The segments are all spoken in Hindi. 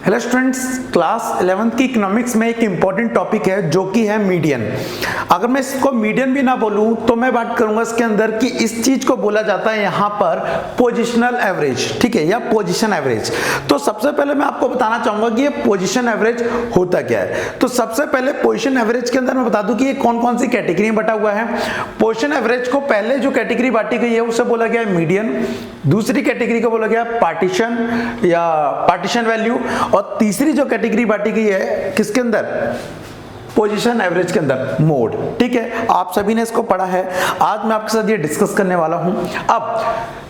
हेलो स्टूडेंट्स, क्लास 11th की इकोनॉमिक्स में एक इंपॉर्टेंट टॉपिक है जो कि है मीडियन। अगर मैं इसको मीडियन भी ना बोलूं तो मैं बात करूंगा इसके अंदर कि इस चीज को बोला जाता है यहां पर पोजीशनल एवरेज, ठीक है, या पोजीशन एवरेज। तो सबसे पहले मैं आपको बताना चाहूंगा कि ये पोजीशन एवरेज होता क्या है। तो सबसे पहले पोजीशन एवरेज के अंदर मैं बता दूं कि ये कौन कौन सी कैटेगरी में बटा हुआ है। पोजीशन एवरेज को पहले जो कैटेगरी बांटी गई है उसे बोला गया है मीडियन, दूसरी कैटेगरी को बोला गया पार्टीशन या पार्टीशन वैल्यू, और तीसरी जो कैटेगरी बांटी गई है किसके अंदर, पोजीशन एवरेज के अंदर, मोड। ठीक है, आप सभी ने इसको पढ़ा है, आज मैं आपके साथ ये डिस्कस करने वाला हूं। अब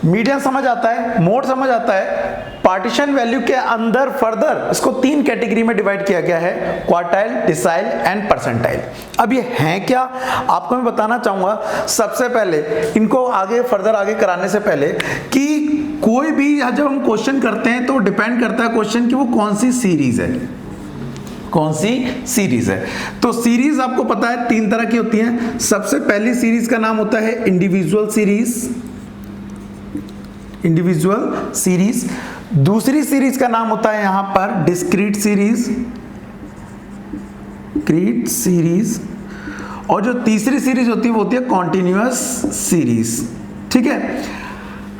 मीडियन समझ आता है, मोड समझ आता है, पार्टीशन वैल्यू के अंदर फर्दर इसको तीन कैटेगरी में डिवाइड किया गया है, क्वार्टाइल, डिसाइल एंड परसेंटाइल। अब ये हैं क्या, आपको मैं बताना चाहूंगा। सबसे पहले इनको आगे फर्दर आगे कराने से पहले कि कोई भी जब हम क्वेश्चन करते हैं तो डिपेंड करता है क्वेश्चन की वो कौन सी सीरीज है, कौन सी सीरीज है। तो सीरीज आपको पता है तीन तरह की होती हैं। सबसे पहली सीरीज का नाम होता है इंडिविजुअल सीरीज, इंडिविजुअल सीरीज। दूसरी सीरीज का नाम होता है यहां पर डिस्क्रीट सीरीज, डिस्क्रीट सीरीज। और जो तीसरी सीरीज होती है वो होती है कॉन्टिन्यूअस सीरीज। ठीक है,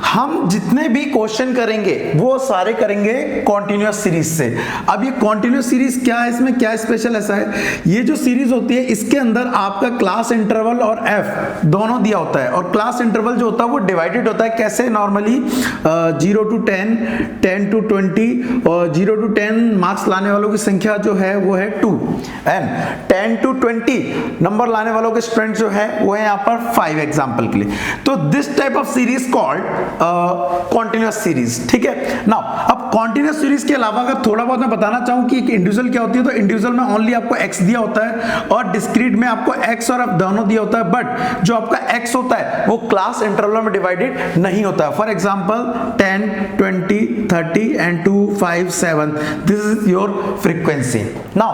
हम जितने भी क्वेश्चन करेंगे वो सारे करेंगे कॉन्टिन्यूअस सीरीज से। अब ये कॉन्टिन्यूअस सीरीज क्या है, इसमें क्या स्पेशल ऐसा है, ये जो सीरीज होती है इसके अंदर आपका क्लास इंटरवल और एफ दोनों दिया होता है। और क्लास इंटरवल जो होता है वो डिवाइडेड होता है कैसे, नॉर्मली 0 to 10, 10 to 20, और 0 to 10 मार्क्स लाने वालों की संख्या जो है वो है 2, एंड 10 to 20 नंबर लाने वालों के स्टूडेंट जो है वो है यहाँ पर 5 एग्जाम्पल के लिए। तो this type of series called continuous series. ठीक है, नाउ अब कॉन्टिन्यूअस सीरीज के अलावा अगर थोड़ा बहुत मैं बताना चाहूं कि एक इंडिविजुअल क्या होती है, तो इंडिविजुअल में ओनली आपको x दिया होता है और डिस्क्रीट में आपको x और f दोनों दिया होता है, बट जो आपका x होता है वो क्लास इंटरवल में डिवाइडेड नहीं होता है। For example 10, 20, 30 and 2, 5, 7, this is your frequency. Now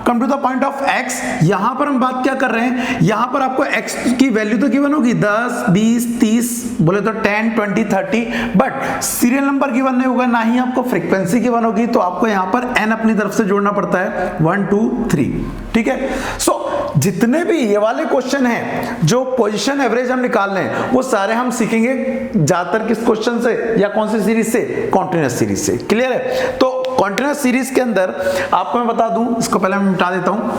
come to the point of x। यहां पर हम बात क्या कर रहे हैं, यहां पर आपको x की वैल्यू तो गिवन होगी 10, 20, 30, बोले तो 10, 20, 30, बट सीरियल नंबर गिवन नहीं होगा, ना ही आपको फ्रीक्वेंसी गिवन होगी। तो आपको यहां पर n अपनी तरफ से जोड़ना पड़ता है 1, 2, 3। ठीक है, सो जितने भी ये वाले क्वेश्चन हैं जो पोजीशन एवरेज हम निकाल रहे हैं वो सारे हम सीखेंगे ज्यादातर किस क्वेश्चन से या कौन सी सीरीज से, कॉन्टिन्यूअस सीरीज से। क्लियर है, तो कॉन्टिन्यूअस सीरीज के अंदर आपको मैं बता दूं, इसको पहले मैं मिटा देता हूं।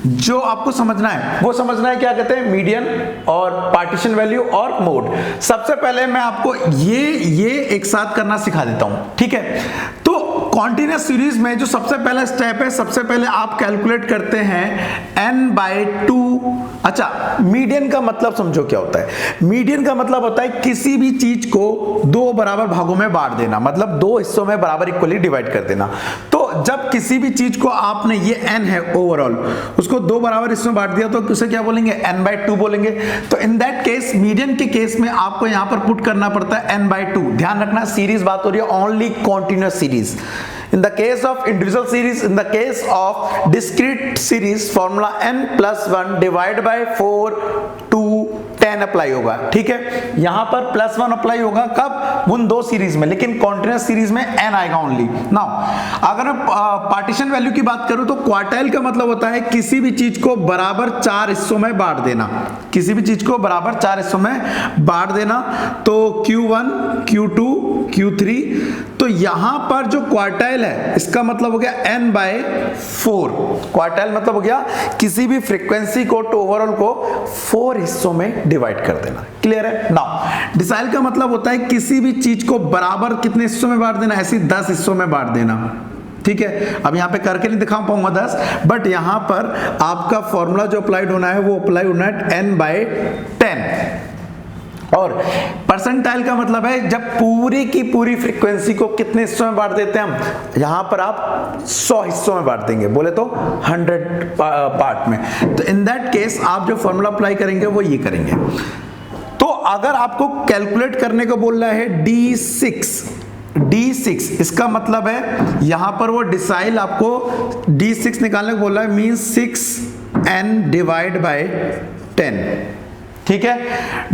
जो आपको समझना है वो समझना है क्या कहते हैं, मीडियन और पार्टीशन वैल्यू और मोड। सबसे पहले मैं आपको ये एक साथ करना सिखा देता हूं। ठीक है, तो कॉन्टिन्यूअस सीरीज में जो सबसे पहला स्टेप है, सबसे पहले आप कैलकुलेट करते हैं n/2। अच्छा, मीडियन का मतलब समझो क्या होता है। मीडियन का मतलब होता है किसी भी चीज को दो बराबर भागों में बांट देना, मतलब दो हिस्सों में बराबर इक्वली डिवाइड कर देना। तो जब किसी भी चीज को आपने, ये n है ओवरऑल, उसको दो बराबर हिस्सों में बांट दिया तो उसे क्या बोलेंगे, n/2 बोलेंगे। तो इन दैट केस, मीडियन के केस में आपको यहां पर पुट करना पड़ता है n/2। ध्यान रखना, सीरीज बात हो रही है, only continuous series. In the case of individual series, in the case of discrete series, formula n+1 divided by 4 to 10 apply होगा। ठीक है, यहां पर +1 अप्लाई होगा कब, उन दो सीरीज में, लेकिन कॉन्टिन्यूअस सीरीज में n आएगा ओनली। नाउ अगर मैं पार्टीशन वैल्यू की बात करूं तो क्वार्टाइल का मतलब होता है किसी भी चीज को बराबर 4 हिस्सों में बांट देना, किसी भी चीज को बराबर 4 हिस्सों में बांट देना। तो Q1, Q2, Q3। तो यहां पर जो क्वार्टाइल है इसका मतलब हो गया n/4। क्वार्टाइल मतलब हो गया किसी भी फ्रीक्वेंसी को तो ओवरऑल को 4 हिस्सों में डिवाइड कर देना। क्लियर है। नाउ डिसाइल का मतलब होता है किसी भी चीज को बराबर कितने हिस्सों में बांट देना, ऐसे 10 हिस्सों में बांट देना। ठीक है, अब यहां पे करके नहीं दिखा पाऊंगा 10, बट यहां पर आपका फॉर्मूला जो अप्लाइड होना है वो अप्लाई होना है n/10। और परसेंटाइल का मतलब है जब पूरी की पूरी फ्रीक्वेंसी को कितने हिस्सों में बांट देते हैं हम, यहां पर आप 100 हिस्सों में बांट देंगे, बोले तो 100 पार्ट में। तो इन दैट केस आप जो फॉर्मूला अप्लाई करेंगे वो ये करेंगे। तो अगर आपको कैलकुलेट करने को बोल रहा है D6, इसका मतलब है यहां पर वो डिसाइल आपको D6 निकालने को बोल रहा है, मींस 6n डिवाइड बाय 10। ठीक है,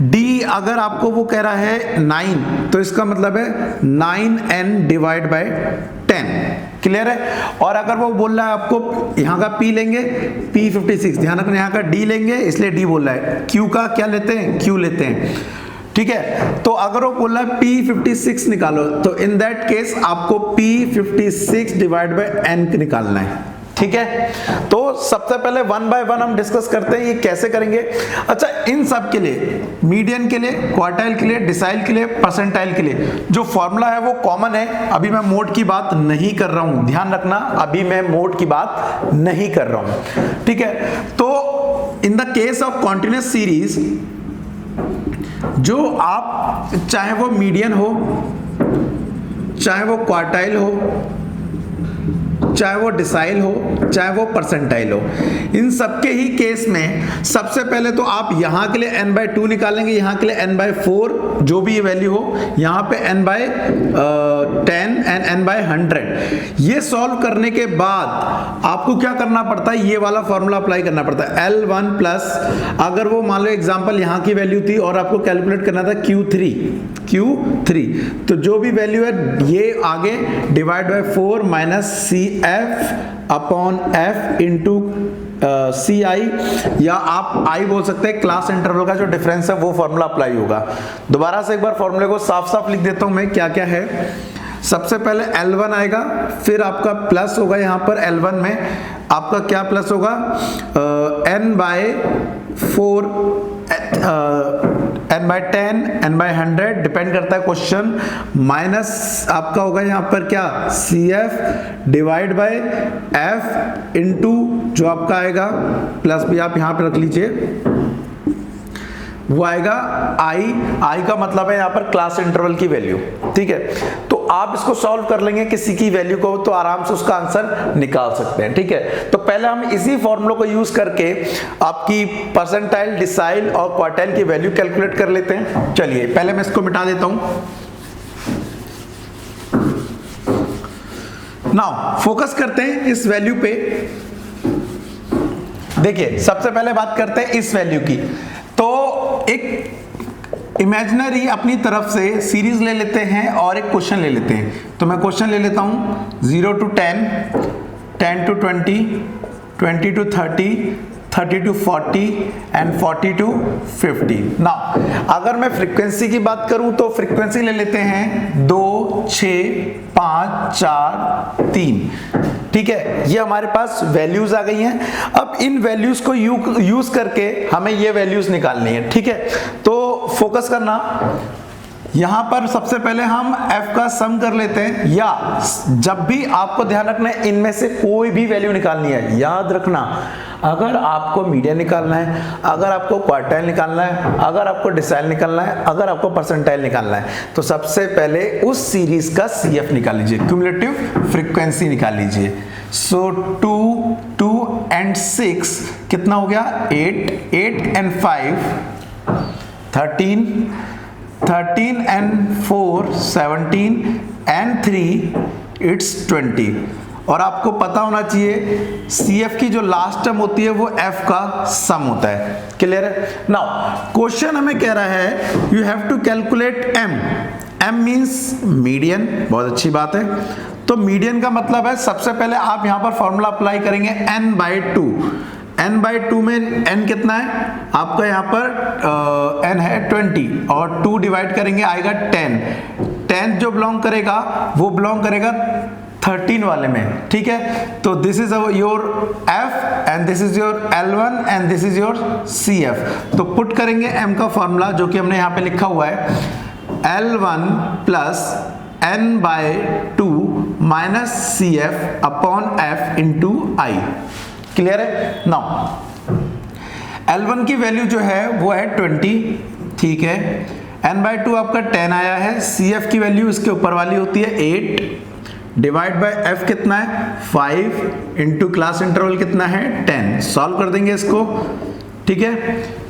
डी अगर आपको वो कह रहा है 9 तो इसका मतलब है 9n डिवाइड बाय 10। क्लियर है। और अगर वो बोल रहा है आपको यहाँ का P लेंगे, P56, ध्यान रखना यहाँ का D लेंगे इसलिए D बोल रहा है, Q का क्या लेते हैं, Q लेते हैं, ठीक है। तो अगर वो बोल रहा है P56 निकालो, तो इन दैट केस आपको P56 डिवाइड बाय n निकालना है, ठीक है। तो सबसे पहले वन बाय वन हम डिस्कस करते हैं ये कैसे करेंगे। अच्छा, इन सब के लिए, मीडियन के लिए, क्वार्टाइल के लिए, डिसाइल के लिए, परसेंटाइल के लिए जो फॉर्मूला है वो कॉमन है। अभी मैं मोड की बात नहीं कर रहा हूं, ध्यान रखना, अभी मैं मोड की बात नहीं कर रहा हूं, ठीक है। तो in the case of continuous series, जो आप चाहे वो मीडियन हो, चाहे वो क्वार्टाइल हो, चाहे वो डिसाइल हो, चाहे वो परसेंटाइल हो, इन सबके ही केस में सबसे पहले तो आप यहां के लिए n/2 निकालेंगे, यहां के लिए n/4 जो भी ये वैल्यू हो, यहां पे n/10 एंड n/100। ये सॉल्व करने के बाद आपको क्या करना पड़ता है, ये वाला फॉर्मूला अप्लाई करना पड़ता है, L1 प्लस, अगर वो मान लो एग्जांपल यहां की वैल्यू थी और आपको कैलकुलेट करना था Q3, तो जो भी वैल्यू है ये आगे divide by 4 minus CF upon F into CI, या आप I बोल सकते हैं, क्लास इंटरवल का जो डिफरेंस है वो फॉर्मूला अप्लाई होगा। दोबारा से एक बार फॉर्मूले को साफ साफ लिख देता हूं मैं, क्या क्या है। सबसे पहले L1 आएगा, फिर आपका प्लस होगा, यहां पर L1 में आपका क्या प्लस होगा, n/4 n/10 n/100 डिपेंड करता है क्वेश्चन, माइनस आपका होगा यहाँ पर क्या, CF divide by F into जो आपका आएगा, प्लस भी आप यहाँ पे रख लीजिए, वो आएगा I का मतलब है यहाँ पर क्लास इंटरवल की वैल्यू, ठीक है। तो आप इसको सॉल्व कर लेंगे किसी की वैल्यू को, तो आराम से उसका आंसर निकाल सकते हैं, ठीक है। तो पहले हम इसी फॉर्मूला को यूज करके आपकी परसेंटाइल, डिसाइल और क्वार्टाइल की वैल्यू कैलकुलेट कर लेते हैं। चलिए पहले मैं इसको मिटा देता हूं। नाउ फोकस करते हैं इस वैल्यू पे। देखिए सबसे पहले बात करते हैं इस वैल्यू की। तो एक इमेजिनरी अपनी तरफ से सीरीज ले लेते हैं और एक क्वेश्चन ले लेते हैं। तो मैं क्वेश्चन ले लेता हूं 0 to 10, 10 to 20, 20 to 30, 30 to 40 and 40 to 50। Now अगर मैं फ्रीक्वेंसी की बात करूं तो फ्रीक्वेंसी ले लेते हैं 2, 6, 5, 4, 3, ठीक है। ये हमारे पास वैल्यूज आ गई हैं। अब इन वैल्यूज को यूज करके हमें ये वैल्यूज निकालनी है, ठीक है। तो फोकस करना, यहां पर सबसे पहले हम f का सम कर लेते हैं, या जब भी आपको ध्यान रखना है इनमें से कोई भी वैल्यू निकालनी है, याद रखना अगर आपको मीडियन निकालना है, अगर आपको क्वार्टाइल निकालना है, अगर आपको डिसाइल निकालना है, अगर आपको परसेंटाइल निकालना है, तो सबसे पहले उस सीरीज का CF निकाल लीजिए, क्यूमुलेटिव फ्रीक्वेंसी निकाल लीजिए। सो 2, 2 and 6 कितना हो गया, 8, 8 and 5 13, 13 and 4 17 and 3 it's 20। और आपको पता होना चाहिए CF की जो लास्ट टर्म होती है वो F का सम होता है, क्लियर है। नाउ क्वेश्चन हमें कह रहा है you have to calculate M means median, बहुत अच्छी बात है। तो मीडियन का मतलब है सबसे पहले आप यहां पर फॉर्मूला अप्लाई करेंगे n/2। n/2 में n कितना है आपका, यहाँ पर n है 20 और 2 डिवाइड करेंगे आएगा 10। 10 जो बिलोंग करेगा वो बिलोंग करेगा 13 वाले में, ठीक है। तो this is your F and this is your L1 and this is your CF। तो पुट करेंगे M का फॉर्मूला जो कि हमने यहाँ पे लिखा हुआ है, L1 plus n/2 minus CF upon F into I, clear है। नाउ L1 की वैल्यू जो है वो है 20, ठीक है। n/2 आपका 10 आया है, CF की वैल्यू इसके ऊपर वाली होती है 8 डिवाइड बाय F कितना है 5 इंटू क्लास इंटरवल कितना है 10। सॉल्व कर देंगे इसको, ठीक है।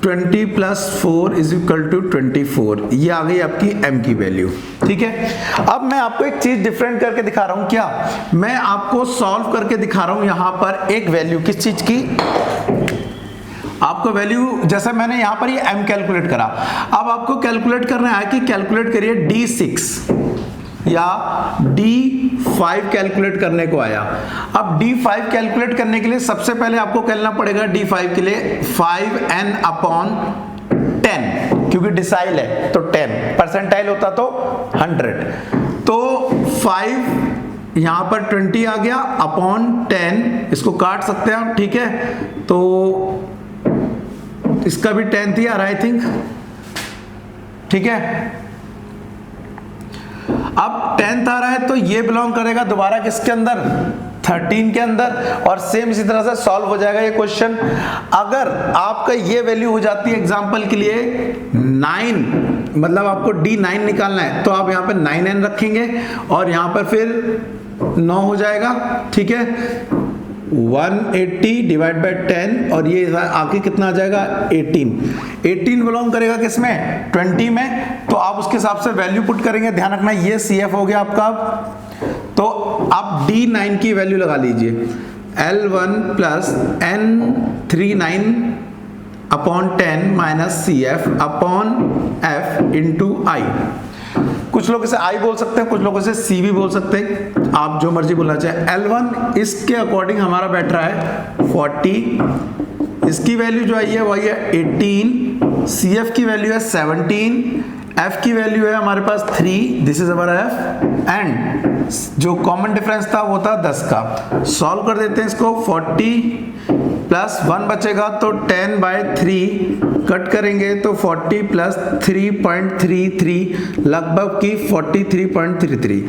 Twenty plus 4 is equal to 24। ये आ गई आपकी M की वैल्यू, ठीक है। अब मैं आपको एक चीज डिफरेंट करके दिखा रहा हूं, क्या मैं आपको सॉल्व करके दिखा रहा हूं यहां पर एक वैल्यू किस चीज की, आप आपको वैल्यू, जैसे मैंने यहाँ पर ये m कैलकुलेट करा, अब आपको कैलकुलेट करना है कि कैलकुलेट करिए D6 या D5 कैलकुलेट करने को आया। अब D5 कैलकुलेट करने के लिए सबसे पहले आपको कहना पड़ेगा D5 के लिए 5n अपॉन 10, क्योंकि डिसाइल है तो 10, परसेंटाइल होता तो 100, तो 5 यहां पर 20 आ गया अपॉन 10, इसको काट सकते हैं आप, ठीक है, तो इसका भी 10 थी यार आई थिंक, ठीक है। अब 10th आ रहा है तो ये बिलोंग करेगा दोबारा किसके अंदर, 13 के अंदर, और सेम इसी तरह से सॉल्व हो जाएगा ये क्वेश्चन। अगर आपका ये वैल्यू हो जाती है एग्जांपल के लिए 9, मतलब आपको D9 निकालना है, तो आप यहाँ पे 9n रखेंगे और यहाँ पर फिर 9 हो जाएगा, ठीक है, 180 डिवाइड बाय 10, और ये आगे कितना आ जाएगा 18 बिलोंग करेगा किसमें, 20 में, तो आप उसके हिसाब से वैल्यू पुट करेंगे। ध्यान रखना ये CF हो गया आपका। तो आप D9 की वैल्यू लगा लीजिए, L1 plus N39 upon 10 minus CF upon F into I। कुछ लोग इसे I बोल सकते हैं, कुछ लोग इसे C भी बोल सकते हैं, आप जो मर्जी बोलना चाहे। L1 इसके अकॉर्डिंग हमारा बैठ रहा है 40, इसकी वैल्यू जो आई है वही है 18, CF की वैल्यू है 17, F की वैल्यू है हमारे पास 3, this is our F, and जो कॉमन डिफरेंस था वो था 10 का। सॉल्व कर देते हैं इसको, 40 प्लस 1 बचेगा तो 10 बाय 3 कट करेंगे तो 40 प्लस 3.33 लगभग की 43.33।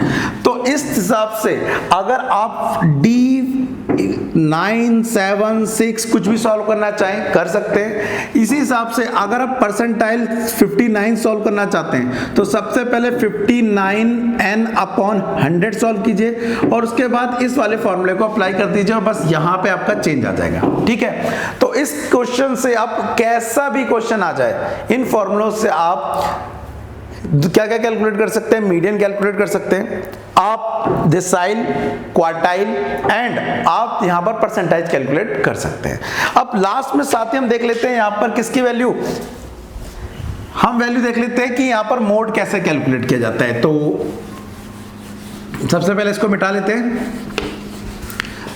तो इस हिसाब से अगर आप D9, 7, 6 कुछ भी सॉल्व करना चाहें कर सकते हैं। इसी हिसाब से अगर आप परसेंटाइल 59 सॉल्व करना चाहते हैं तो सबसे पहले 59n अपॉन 100 सॉल्व कीजिए और उसके बाद इस वाले फॉर्मूले को अप्लाई कर दीजिए और बस यहां पे आपका चेंज आ जाएगा, ठीक है। तो इस क्वेश्चन से आप कैसा भी क्वेश्चन आ जाए, इन फॉर्मूलों से आप क्या क्या कैलकुलेट कर सकते हैं, मीडियन कैलकुलेट कर सकते हैं आप, डिसाइल, क्वार्टाइल एंड आप यहां पर परसेंटेज कैलकुलेट कर सकते हैं। अब लास्ट में साथ ही हम देख लेते हैं यहां पर किसकी वैल्यू, हम वैल्यू देख लेते हैं कि यहां पर मोड कैसे कैलकुलेट किया जाता है। तो सबसे पहले इसको मिटा लेते हैं।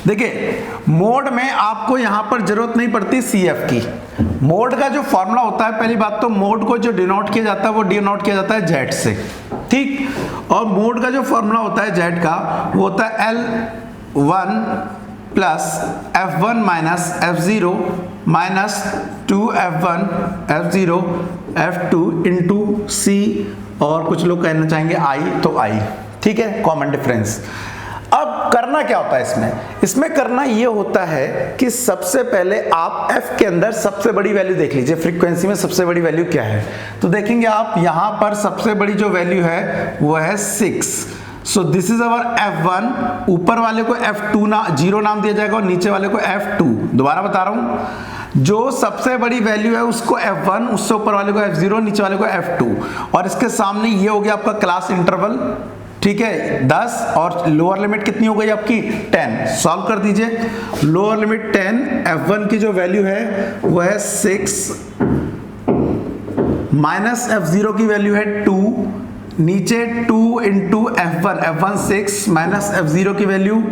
देखिए मोड में आपको यहां पर जरूरत नहीं पड़ती CF की। मोड का जो फॉर्मूला होता है, पहली बात तो मोड को जो डिनोट किया जाता है वो डिनोट किया जाता है Z से, ठीक। और मोड का जो फॉर्मूला होता है Z का वो होता है L1 plus F1 minus F0 minus 2F1 F0 F2 into C, और कुछ लोग कहना चाहेंगे I तो I, ठीक है, कॉमन डिफरेंस। अब करना क्या होता है इसमें करना ये होता है कि सबसे पहले आप F के अंदर सबसे बड़ी वैल्यू देख लीजिए, फ्रीक्वेंसी में सबसे बड़ी वैल्यू क्या है। तो देखेंगे आप यहां पर सबसे बड़ी जो वैल्यू है वो है 6, so this is our F1, ऊपर वाले को F2 0 नाम दिया जाएगा और नीचे वाले को F2। दोबारा बता रहा हूं, जो सबसे बड़ी वैल्यू है उसको F1, उससे ऊपर वाले को F0, नीचे वाले को F2, और इसके सामने ये हो गया आपका क्लास इंटरवल, ठीक है, 10, और लोअर लिमिट कितनी हो गई आपकी 10। सॉल्व कर दीजिए, लोअर लिमिट 10, F1 की जो वैल्यू है वो है 6 माइनस F0 की वैल्यू है 2, नीचे 2 into F1, F1 6 minus F0 की वैल्यू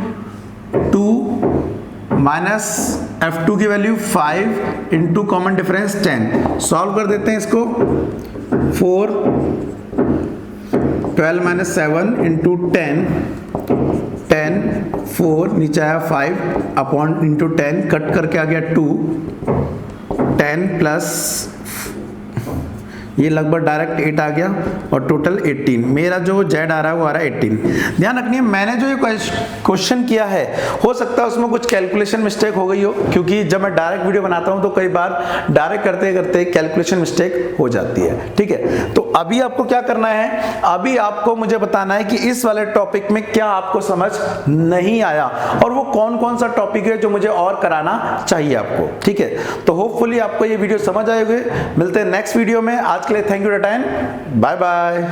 2 माइनस F2 की value 5 into common difference 10। Solve कर देते हैं इसको, 4 12 माइनस 7 इंटू 10 4 नीचे आया 5 अपॉन इंटू 10 कट करके आ गया 2 10 प्लस ये लगभग डायरेक्ट 8 आ गया और टोटल 18। मेरा जो Z आ रहा है वो आ रहा है 18। ध्यान रखिए मैंने जो ये क्वेश्चन किया है हो सकता है उसमें कुछ कैलकुलेशन मिस्टेक हो गई हो, क्योंकि जब मैं डायरेक्ट वीडियो बनाता हूं तो कई बार डायरेक्ट करते करते कैलकुलेशन मिस्टेक हो जाती है, ठीक है। तो अभी आपको क्या करना है, अभी आपको मुझे बताना है कि इस वाले टॉपिक में क्या आपको समझ नहीं आया और वो कौन कौन सा टॉपिक है जो मुझे और कराना चाहिए आपको, ठीक है। तो होपफुली आपको ये वीडियो समझ आए होंगे। मिलते हैं नेक्स्ट वीडियो में। आज के लिए thank you for your time, bye bye.